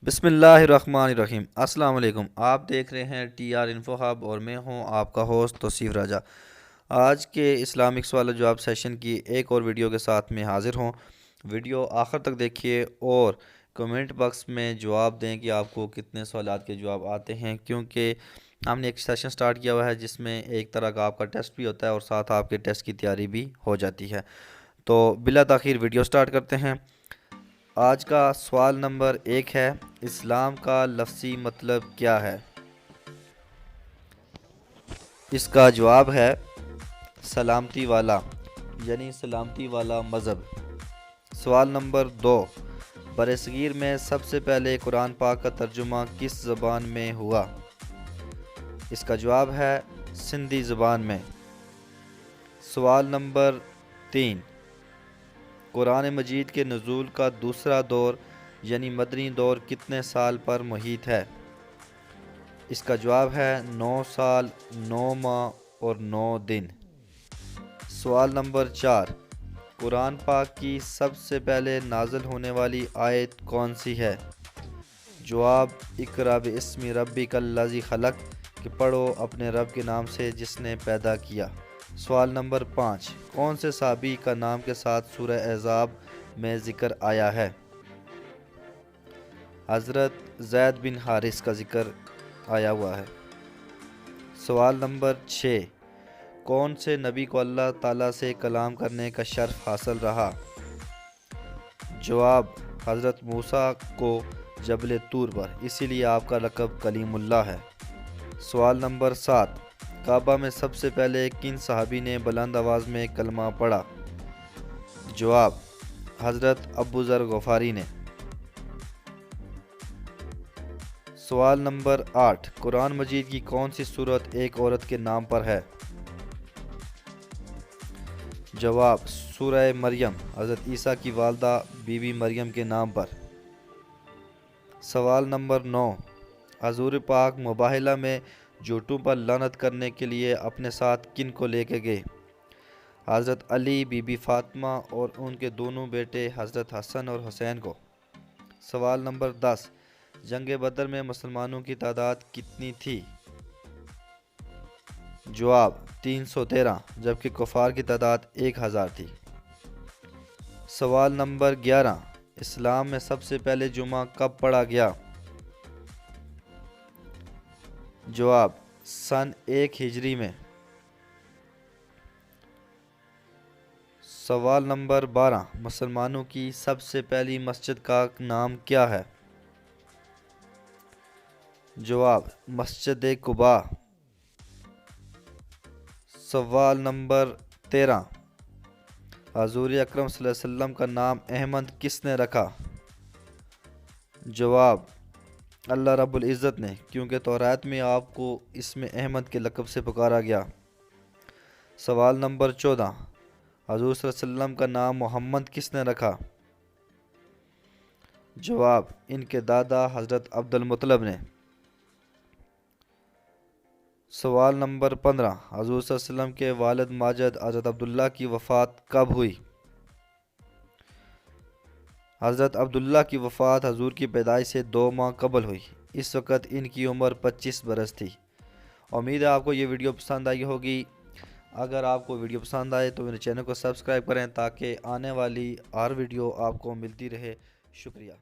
بسم اللہ الرحمن الرحیم۔ السلام علیکم، آپ دیکھ رہے ہیں ٹی آر انفو ہب اور میں ہوں آپ کا ہوسٹ توصیف راجہ۔ آج کے اسلامک سوال و جواب سیشن کی ایک اور ویڈیو کے ساتھ میں حاضر ہوں۔ ویڈیو آخر تک دیکھیے اور کمنٹ باکس میں جواب دیں کہ آپ کو کتنے سوالات کے جواب آتے ہیں، کیونکہ ہم نے ایک سیشن سٹارٹ کیا ہوا ہے جس میں ایک طرح کا آپ کا ٹیسٹ بھی ہوتا ہے اور ساتھ آپ کے ٹیسٹ کی تیاری بھی ہو جاتی ہے۔ تو بلا تاخیر ویڈیو سٹارٹ کرتے ہیں۔ آج کا سوال نمبر 1 ہے، اسلام کا لفظی مطلب کیا ہے؟ اس کا جواب ہے سلامتی والا، یعنی سلامتی والا مذہب۔ سوال نمبر 2، برصغیر میں سب سے پہلے قرآن پاک کا ترجمہ کس زبان میں ہوا؟ اس کا جواب ہے سندھی زبان میں۔ سوال نمبر 3، قرآن مجید کے نزول کا دوسرا دور یعنی مدنی دور کتنے سال پر محیط ہے؟ اس کا جواب ہے 9 سال 9 ماہ اور 9 دن۔ سوال نمبر 4، قرآن پاک کی سب سے پہلے نازل ہونے والی آیت کون سی ہے؟ جواب اقرأ باسم ربک الذی خلق، کہ پڑھو اپنے رب کے نام سے جس نے پیدا کیا۔ سوال نمبر 5، کون سے صحابی کا نام کے ساتھ سورہ احزاب میں ذکر آیا ہے؟ حضرت زید بن حارث کا ذکر آیا ہوا ہے۔ سوال نمبر 6، کون سے نبی کو اللہ تعالیٰ سے کلام کرنے کا شرف حاصل رہا؟ جواب حضرت موسیٰ کو جبل طور پر، اسی لیے آپ کا لقب کلیم اللہ ہے۔ سوال نمبر 7، کعبہ میں سب سے پہلے کن صحابی نے بلند آواز میں کلمہ پڑھا؟ جواب حضرت ابو ذر غفاری نے۔ سوال نمبر 8، قرآن مجید کی کون سی سورت ایک عورت کے نام پر ہے؟ جواب سورہ مریم، حضرت عیسیٰ کی والدہ بی بی مریم کے نام پر۔ سوال نمبر 9، حضور پاک مباہلہ میں جھوٹوں پر لعنت کرنے کے لیے اپنے ساتھ کن کو لے کے گئے؟ حضرت علی، بی بی فاطمہ اور ان کے دونوں بیٹے حضرت حسن اور حسین کو۔ سوال نمبر 10، جنگ بدر میں مسلمانوں کی تعداد کتنی تھی؟ جواب 313، جبکہ کفار کی تعداد 1000 تھی۔ سوال نمبر 11، اسلام میں سب سے پہلے جمعہ کب پڑھا گیا؟ جواب سن 1 ہجری میں۔ سوال نمبر 12، مسلمانوں کی سب سے پہلی مسجد کا نام کیا ہے؟ جواب مسجد قباء۔ سوال نمبر 13، حضور اکرم صلی اللہ علیہ وسلم کا نام احمد کس نے رکھا؟ جواب اللہ رب العزت نے، کیونکہ توراۃ میں آپ کو اسم احمد کے لقب سے پکارا گیا۔ سوال نمبر 14، حضور صلی اللہ علیہ وسلم کا نام محمد کس نے رکھا؟ جواب ان کے دادا حضرت عبد المطلب نے۔ سوال نمبر 15، حضور صلی اللہ علیہ وسلم کے والد ماجد حضرت عبداللہ کی وفات کب ہوئی؟ حضرت عبداللہ کی وفات حضور کی پیدائش سے 2 ماہ قبل ہوئی۔ اس وقت ان کی عمر 25 برس تھی۔ امید ہے آپ کو یہ ویڈیو پسند آئی ہوگی۔ اگر آپ کو ویڈیو پسند آئے تو میرے چینل کو سبسکرائب کریں تاکہ آنے والی ہر ویڈیو آپ کو ملتی رہے۔ شکریہ۔